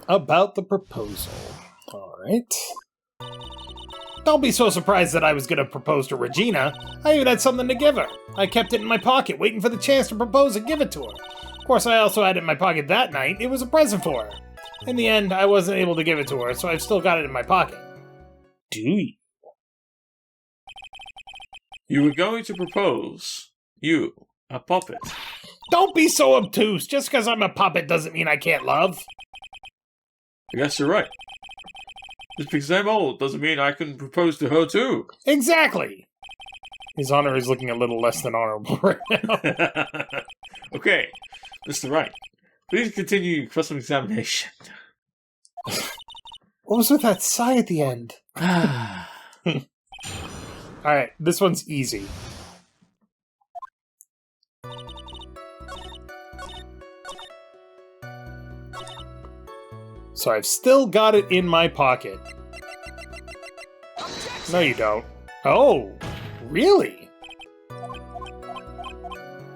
about the proposal. Alright. Don't be so surprised that I was going to propose to Regina. I even had something to give her. I kept it in my pocket, waiting for the chance to propose and give it to her. Of course, I also had it in my pocket that night. It was a present for her. In the end, I wasn't able to give it to her, so I've still got it in my pocket. Do you? You were going to propose. You, a puppet. Don't be so obtuse. Just because I'm a puppet doesn't mean I can't love. I guess you're right. Just because I'm old doesn't mean I can propose to her too. Exactly. His honor is looking a little less than honorable right now. Okay, Mr. Wright, please continue your custom examination. What was with that sigh at the end? Alright, this one's easy. So I've still got it in my pocket. No, you don't. Oh, really?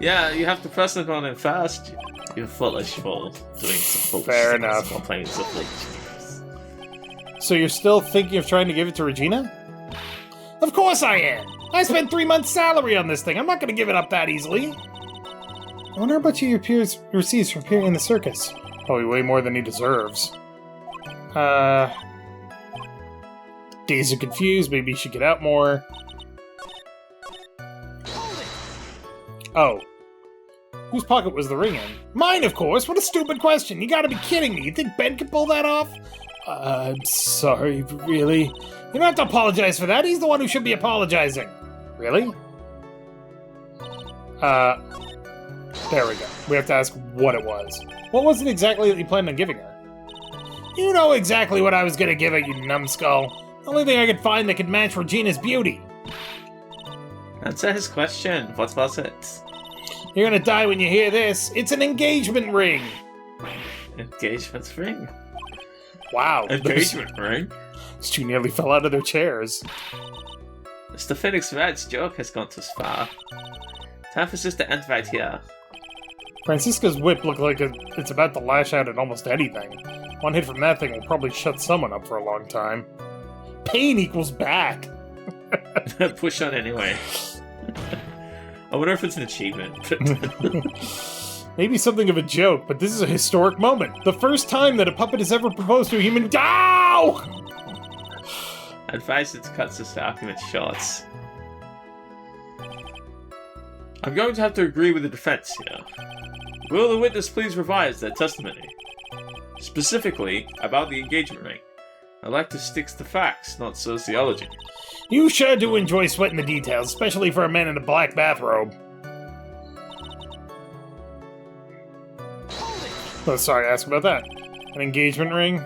Yeah, you have to press it on it fast. You're foolish for doing some foolish Fair things enough. while playing some games. So you're still thinking of trying to give it to Regina? Of course I am! I spent 3 months' salary on this thing. I'm not going to give it up that easily. I wonder how much he receives for appearing in the circus. Probably way more than he deserves. Days are confused. Maybe he should get out more. Oh. Whose pocket was the ring in? Mine, of course! What a stupid question! You gotta be kidding me! You think Ben can pull that off? I'm sorry, really? You don't have to apologize for that. He's the one who should be apologizing. Really? There we go. We have to ask what it was. What was it exactly that you planned on giving her? You know exactly what I was gonna give her, you numbskull. The only thing I could find that could match Regina's beauty. Answer his question. What was it? You're gonna die when you hear this. It's an engagement ring. Engagement ring? Wow. Engagement ring? These two nearly fell out of their chairs. Mr. Phoenix Wright's joke has gone too far. Time for this to end right here. Francisca's whip looked like it's about to lash out at almost anything. One hit from that thing will probably shut someone up for a long time. Pain equals back. Push on anyway. I wonder if it's an achievement. Maybe something of a joke, but this is a historic moment. The first time that a puppet has ever proposed to a human. Ow! I advise it to cut this argument short. I'm going to have to agree with the defense here. Will the witness please revise their testimony? Specifically, about the engagement ring. I like to stick to facts, not sociology. You sure do enjoy sweating the details, especially for a man in a black bathrobe. Oh, sorry, ask about that. An engagement ring?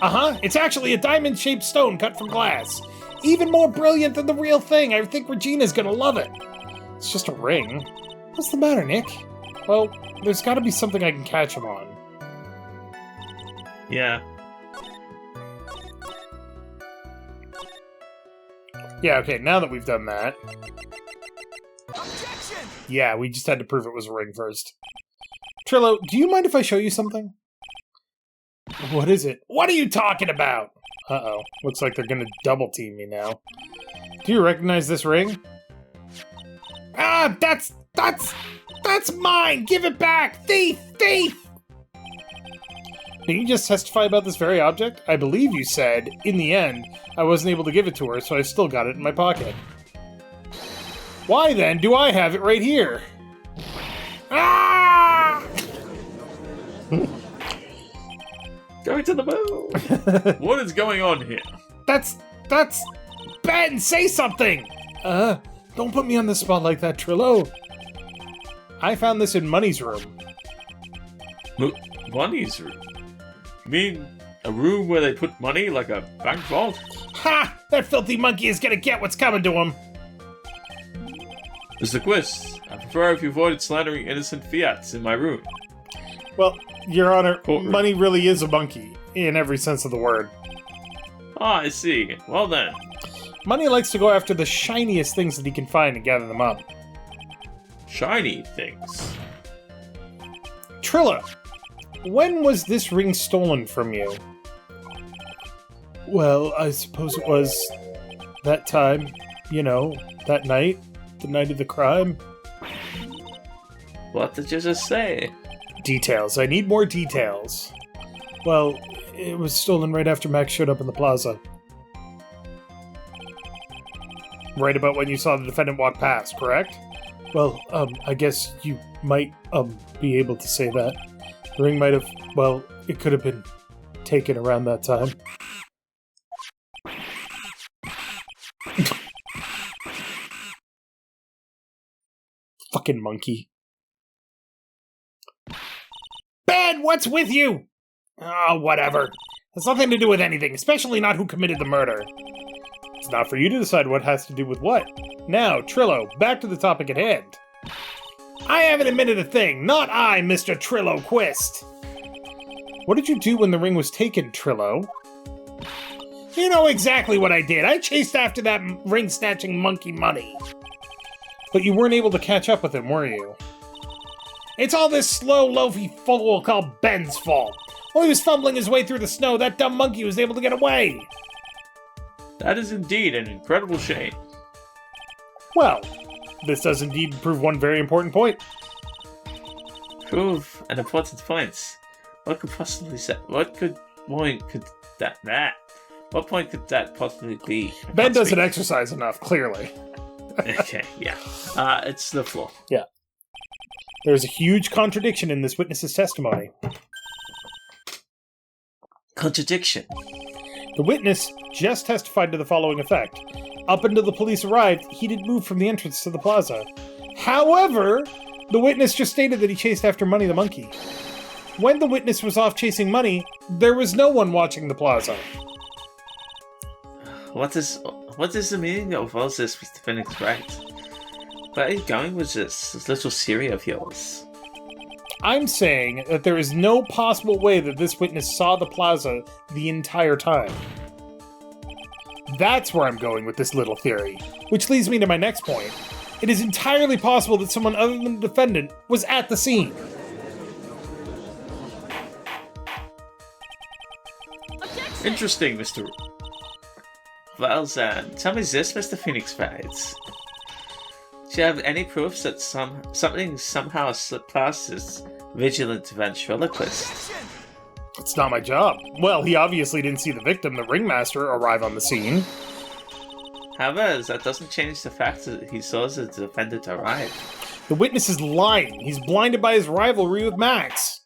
Uh-huh, it's actually a diamond-shaped stone cut from glass. Even more brilliant than the real thing. I think Regina's gonna love it. It's just a ring. What's the matter, Nick? Well, there's gotta be something I can catch him on. Yeah. Yeah, okay, now that we've done that... Objection! Yeah, we just had to prove it was a ring first. Trillo, do you mind if I show you something? What is it? What are you talking about? Uh-oh. Looks like they're gonna double-team me now. Do you recognize this ring? Ah, that's mine! Give it back! Thief! Thief! Can you just testify about this very object? I believe you said, in the end, I wasn't able to give it to her, so I still got it in my pocket. Why then do I have it right here? Ah! Going to the moon! What is going on here? That's... Ben, say something! Don't put me on the spot like that, Trillo. I found this in Money's room. Money's room? You mean a room where they put money, like a bank vault? Ha! That filthy monkey is gonna get what's coming to him! Mr. Quist, I prefer if you avoided slandering innocent fiats in my room. Well, Your Honor, Courtroom. Money really is a monkey, in every sense of the word. Ah, I see. Well then. Money likes to go after the shiniest things that he can find and gather them up. Shiny things. Trillo, when was this ring stolen from you? Well, I suppose it was that time, that night, the night of the crime. What did you just say? Details. I need more details. Well, it was stolen right after Max showed up in the plaza. Right about when you saw the defendant walk past, correct? Well, I guess you might, be able to say that. The ring might have, it could have been taken around that time. Fucking monkey. Ben, what's with you? Oh, whatever. Has nothing to do with anything, especially not who committed the murder. It's not for you to decide what has to do with what. Now, Trillo, back to the topic at hand. I haven't admitted a thing. Not I, Mr. Trillo Quist. What did you do when the ring was taken, Trillo? You know exactly what I did. I chased after that ring-snatching monkey money. But you weren't able to catch up with him, were you? It's all this slow, loafy fool called Ben's fault. While he was fumbling his way through the snow, that dumb monkey was able to get away. That is indeed an incredible shame. Well, this does indeed prove one very important point. Prove an important point. What point could that possibly be? Ben doesn't exercise enough, clearly. Okay, yeah. It's the floor. Yeah. There's a huge contradiction in this witness's testimony. Contradiction? The witness just testified to the following effect. Up until the police arrived, he didn't move from the entrance to the plaza. However, the witness just stated that he chased after Money the Monkey. When the witness was off chasing Money, there was no one watching the plaza. What is the meaning of all this, Mr. Phoenix Wright? Where are you going with this little theory of yours? I'm saying that there is no possible way that this witness saw the plaza the entire time. That's where I'm going with this little theory, which leads me to my next point. It is entirely possible that someone other than the defendant was at the scene. Interesting, Mr. Well then, tell me this, Mr. Phoenix Wright. Do you have any proof that something somehow slipped past this vigilant ventriloquist? It's not my job. Well, he obviously didn't see the victim, the ringmaster, arrive on the scene. However, that doesn't change the fact that he saw the defendant arrive. The witness is lying. He's blinded by his rivalry with Max.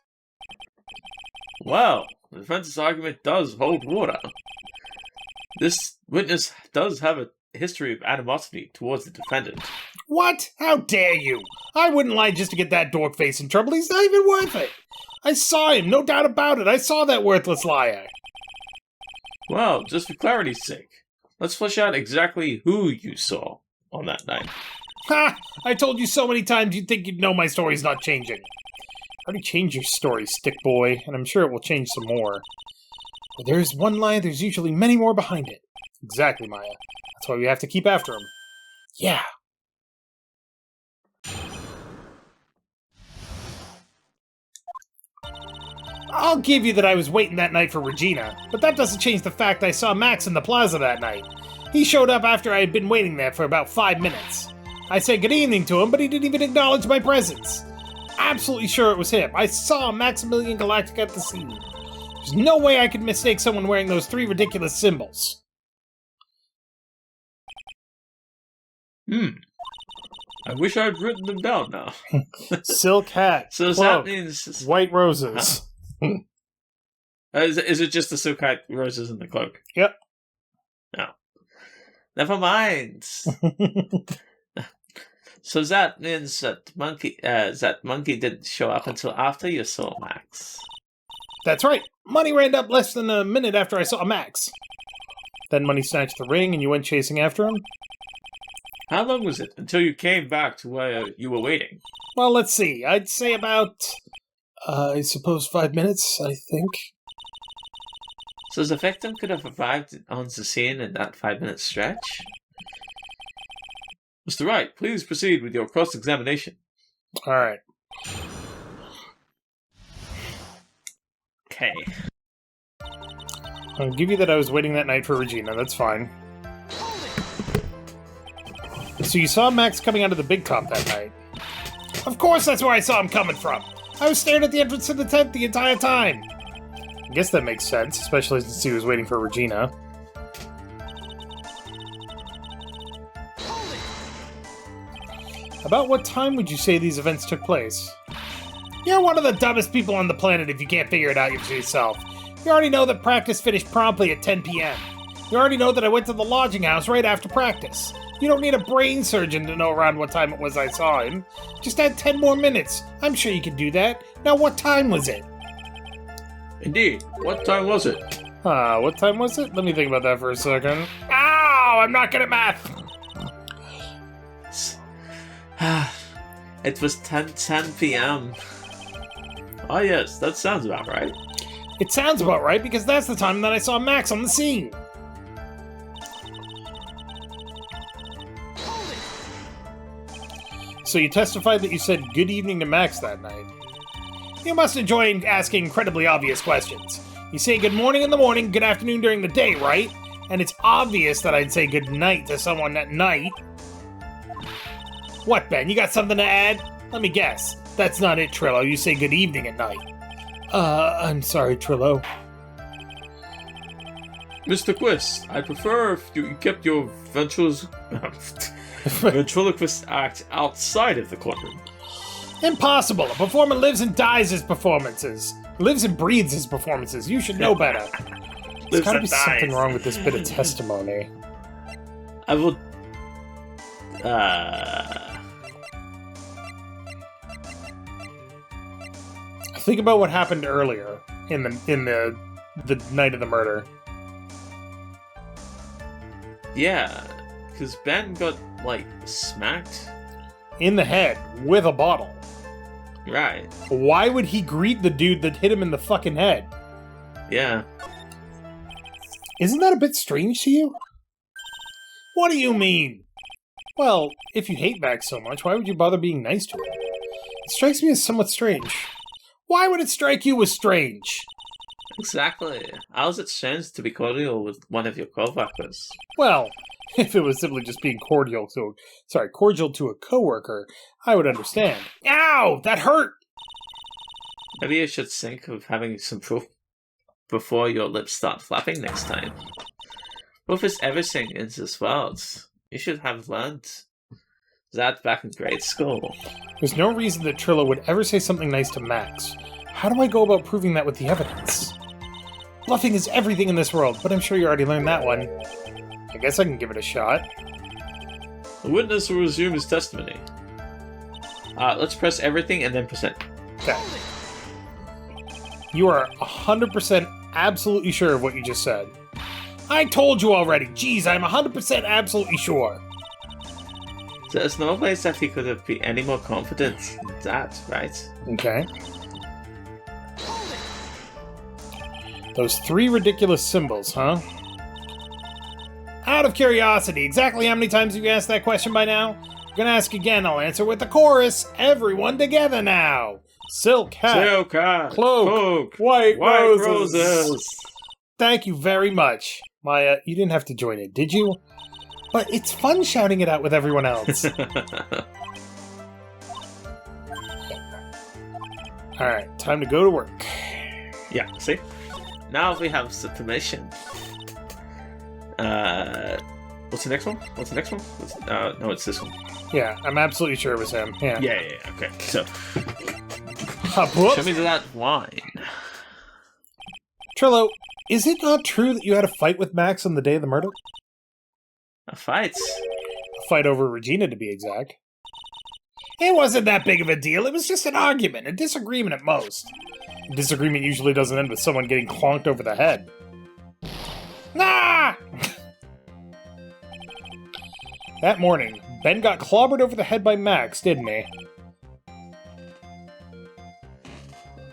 Well, the defense's argument does hold water. This witness does have a history of animosity towards the defendant. What? How dare you? I wouldn't lie just to get that dork face in trouble. He's not even worth it. I saw him, no doubt about it. I saw that worthless liar. Well, just for clarity's sake, let's flesh out exactly who you saw on that night. Ha! I told you so many times you'd think you'd know my story's not changing. I already changed your story, stick boy, and I'm sure it will change some more. Where there's one lie, there's usually many more behind it. Exactly, Maya. That's why we have to keep after him. Yeah. I'll give you that I was waiting that night for Regina, but that doesn't change the fact I saw Max in the plaza that night. He showed up after I had been waiting there for about 5 minutes. I said good evening to him, but he didn't even acknowledge my presence. Absolutely sure it was him. I saw Maximilian Galactic at the scene. There's no way I could mistake someone wearing those 3 ridiculous symbols. I wish I'd written them down now. Silk hat, So cloak, that means... white roses. Is it just the silk hat, roses, and the cloak? Yep. No. Never mind. So that means that monkey didn't show up until after you saw Max. That's right. Money ran up less than a minute after I saw Max. Then Money snatched the ring and you went chasing after him? How long was it until you came back to where you were waiting? Well, let's see. I'd say about, I suppose 5 minutes, I think. So the victim could have arrived on the scene in that 5-minute stretch? Mr. Wright, please proceed with your cross-examination. Alright. okay. I'll give you that I was waiting that night for Regina, that's fine. So you saw Max coming out of the big top that night? Of course that's where I saw him coming from! I was staring at the entrance to the tent the entire time! I guess that makes sense, especially since he was waiting for Regina. About what time would you say these events took place? You're one of the dumbest people on the planet if you can't figure it out yourself. You already know that practice finished promptly at 10 p.m. You already know that I went to the lodging house right after practice. You don't need a brain surgeon to know around what time it was I saw him. Just add 10 more minutes. I'm sure you can do that. Now what time was it? Indeed. What time was it? What time was it? Let me think about that for a second. Ow! I'm not good at math! It was 10 p.m. Oh yes, that sounds about right. It sounds about right because that's the time that I saw Max on the scene. So you testified that you said good evening to Max that night. You must enjoy asking incredibly obvious questions. You say good morning in the morning, good afternoon during the day, right? And it's obvious that I'd say good night to someone at night. What, Ben? You got something to add? Let me guess. That's not it, Trillo. You say good evening at night. I'm sorry, Trillo. Mr. Quist, I prefer if you kept your ventriloquist act outside of the courtroom. Impossible! A performer lives and dies his performances. Lives and breathes his performances. You should know better. There's gotta be something wrong with this bit of testimony. I will... Think about what happened earlier in the night of the murder. Yeah, because Ben got, like, smacked? In the head with a bottle. Right. Why would he greet the dude that hit him in the fucking head? Yeah. Isn't that a bit strange to you? What do you mean? Well, if you hate Max so much, why would you bother being nice to him? It strikes me as somewhat strange. Why would it strike you as strange? Exactly. How is it strange to be cordial with one of your co-workers? Well, if it was simply just being cordial to a coworker, I would understand. Ow! That hurt! Maybe you should think of having some proof before your lips start flapping next time. Proof is everything in this world. You should have learned that back in grade school. There's no reason that Trillo would ever say something nice to Max. How do I go about proving that with the evidence? Bluffing is everything in this world, but I'm sure you already learned that one. I guess I can give it a shot. The witness will resume his testimony. Let's press everything and then present. Okay. You are 100% absolutely sure of what you just said. I told you already! Jeez, I'm 100% absolutely sure! There's no place that he could have been any more confident than that, right? Okay. Those 3 ridiculous symbols, huh? Out of curiosity, exactly how many times have you asked that question by now? I'm gonna ask again, I'll answer with the chorus. Everyone together now! Silk hat, cloak, white roses. Thank you very much. Maya, you didn't have to join it, did you? But it's fun shouting it out with everyone else. Alright, time to go to work. Yeah, see? Now we have the permission. What's the next one? No, it's this one. Yeah, I'm absolutely sure it was him. Yeah. Yeah, okay. So, Whoops. show me that wine. Trillo, is it not true that you had a fight with Max on the day of the murder? A fight? A fight over Regina, to be exact. It wasn't that big of a deal. It was just an argument, a disagreement at most. A disagreement usually doesn't end with someone getting clonked over the head. Nah! That morning, Ben got clobbered over the head by Max, didn't he?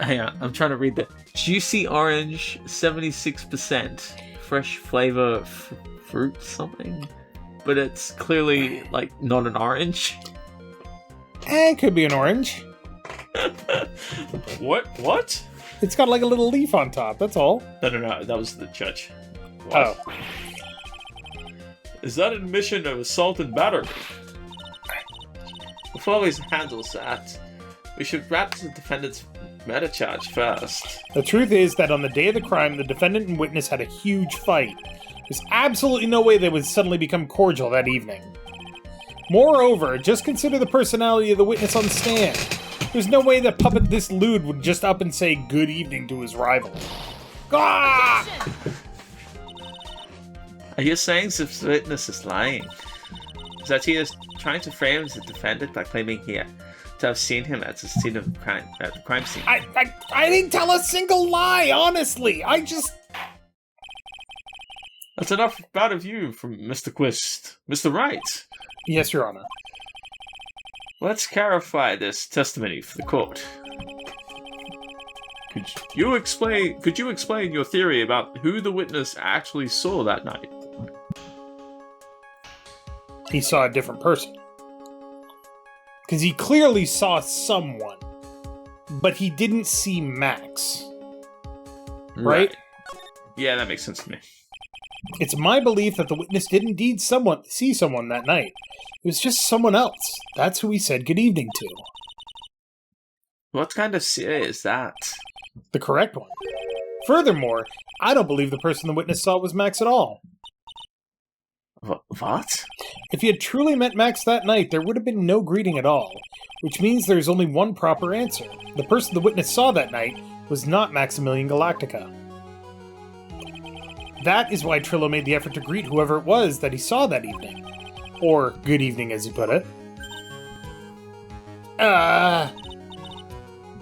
Hang on, I'm trying to read the juicy orange, 76%, fresh flavor fruit something, but it's clearly like not an orange. It could be an orange. What? It's got like a little leaf on top, that's all. No, that was the judge. What? Oh. Is that an admission of assault and battery? Before we handle that, we should wrap the defendant's meta charge first. The truth is that on the day of the crime, the defendant and witness had a huge fight. There's absolutely no way they would suddenly become cordial that evening. Moreover, just consider the personality of the witness on the stand. There's no way that puppet this lewd would just up and say good evening to his rival. Ah! Are you saying the witness is lying? Is that he is trying to frame the defendant by claiming to have seen him at the scene of crime, at the crime scene? I didn't tell a single lie, honestly. That's enough out of you from Mr. Quist. Mr. Wright. Yes, Your Honor. Let's clarify this testimony for the court. Could you explain your theory about who the witness actually saw that night? He saw a different person. Because he clearly saw someone, but he didn't see Max. Right? Yeah, that makes sense to me. It's my belief that the witness did indeed see someone that night. It was just someone else. That's who he said good evening to. What kind of seer is that? The correct one. Furthermore, I don't believe the person the witness saw was Max at all. What? If he had truly met Max that night, there would have been no greeting at all, which means there's only one proper answer. The person the witness saw that night was not Maximilian Galactica. That is why Trillo made the effort to greet whoever it was that he saw that evening. Or, good evening, as he put it.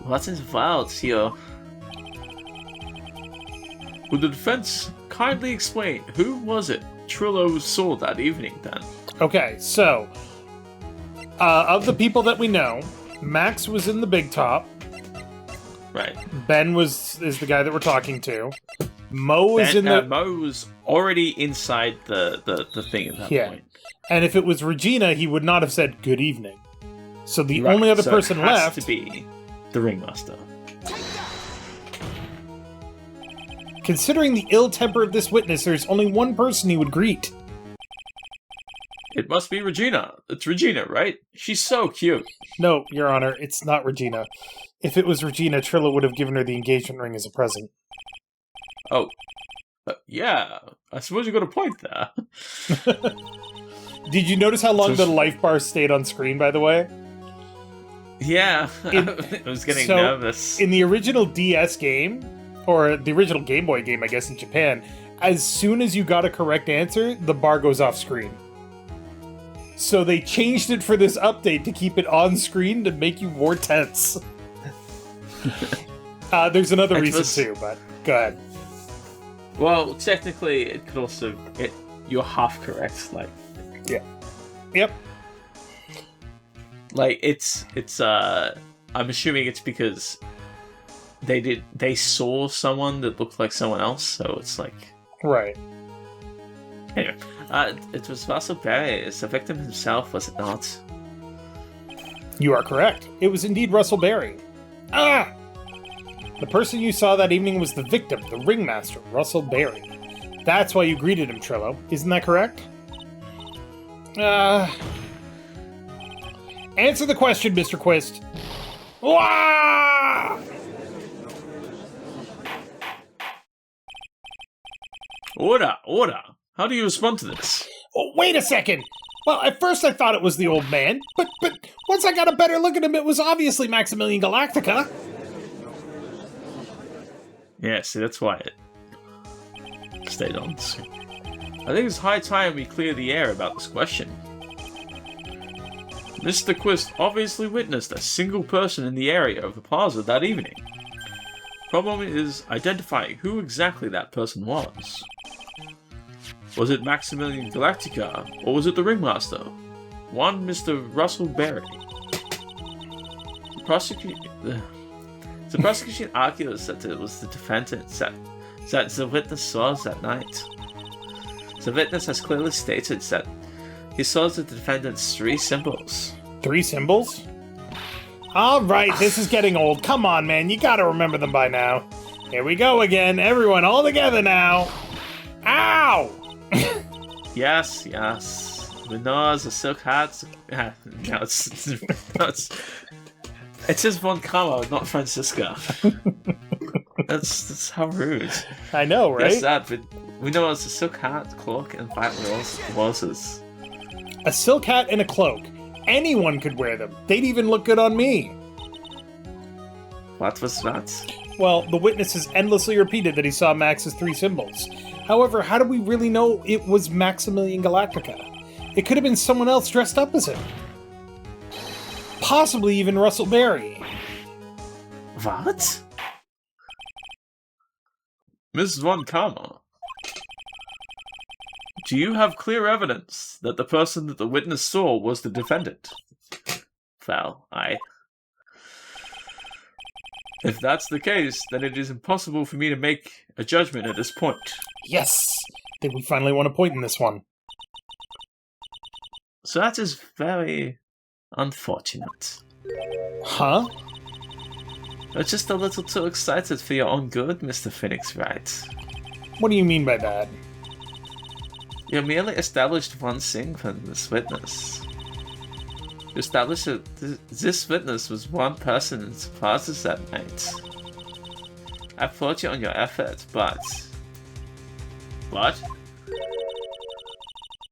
What is wild here? Would the defense kindly explain who was it Trillo saw that evening, then? Okay, so, of the people that we know, Max was in the big top. Right. Ben is the guy that we're talking to. Mo is in the... Mo was already inside the thing at that point. And if it was Regina, he would not have said good evening. So the only other person it has left... to be the ringmaster. Considering the ill temper of this witness, there's only one person he would greet. It must be Regina. It's Regina, right? She's so cute. No, Your Honor, it's not Regina. If it was Regina, Trillo would have given her the engagement ring as a present. Oh. Yeah, I suppose you got a point there. Did you notice how long the life bar stayed on screen, by the way? Yeah, I was getting nervous. In the original DS game, or the original Game Boy game, I guess, in Japan, as soon as you got a correct answer, the bar goes off screen. So they changed it for this update to keep it on screen to make you more tense. There's another reason too, but go ahead. Well, technically, it could also... you're half correct, like... Yeah. Yep. Like, it's I'm assuming it's because they saw someone that looked like someone else, so it's like... Right. Anyway, it was Russell Berry. It's the victim himself, was it not? You are correct. It was indeed Russell Berry. Ah! The person you saw that evening was the victim, the ringmaster, Russell Berry. That's why you greeted him, Trillo. Isn't that correct? Answer the question, Mr. Quist. Wah! Order! How do you respond to this? Oh, wait a second! Well, at first I thought it was the old man, but once I got a better look at him, it was obviously Maximilian Galactica. Yeah, see, that's why it stayed on. I think it's high time we clear the air about this question. Mr. Quist obviously witnessed a single person in the area of the plaza that evening. Problem is identifying who exactly that person was. Was it Maximilian Galactica, or was it the ringmaster? One Mr. Russell Berry. The prosecution argues that it was the defendant that the witness saw that night. The witness has clearly stated that he saw the defendant's 3 symbols. 3 symbols? Alright, this is getting old. Come on, man, you gotta remember them by now. Here we go again, everyone all together now. Ow! Yes, yes. The nose, the silk hat. No, it's just Von Camo, not Francisca. That's how rude. I know, right? Yes, that, but we know it's a silk hat, cloak, and 5 roses. A silk hat and a cloak. Anyone could wear them. They'd even look good on me. What was that? Well, the witness has endlessly repeated that he saw Max's 3 symbols. However, how do we really know it was Maximilian Galactica? It could have been someone else dressed up as him. Possibly even Russell Berry. What? Mrs. Von Karma, do you have clear evidence that the person that the witness saw was the defendant? Well, if that's the case, then it is impossible for me to make a judgment at this point. Yes! I think we finally won a point in this one. So that is very unfortunate. Huh? You're just a little too excited for your own good, Mr. Phoenix Wright. What do you mean by that? You merely established one thing from this witness. You established that this witness was one person in surprises that night. I applaud you on your effort, but... What?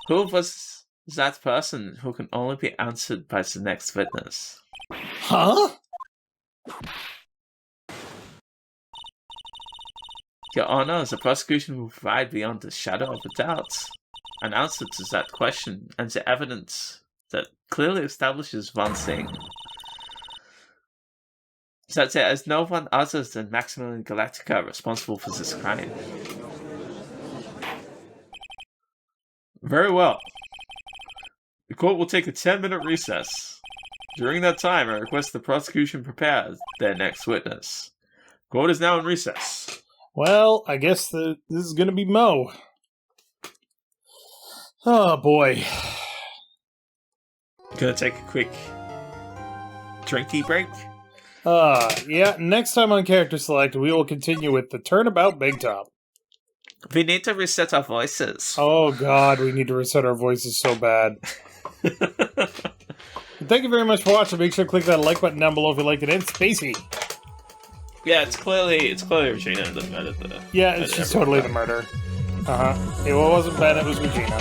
Who was that person who can only be answered by the next witness? Huh? Your Honor, the prosecution will provide beyond the shadow of a doubt an answer to that question and the evidence that clearly establishes one thing. That there is no one other than Maximilian Galactica responsible for this crime. Very well. The court will take a 10-minute recess. During that time, I request the prosecution prepare their next witness. Court is now in recess. Well, I guess this is gonna be Mo. Oh boy. Gonna take a quick drinky break? Yeah, next time on Character Select, we will continue with the Turnabout Big Top. We need to reset our voices. Oh god, we need to reset our voices so bad. Thank you very much for watching. Make sure to click that like button down below if you liked it. And Spacey. Yeah, it's clearly Regina that murdered the... Yeah, she's totally the murderer. It wasn't Ben, it was Regina.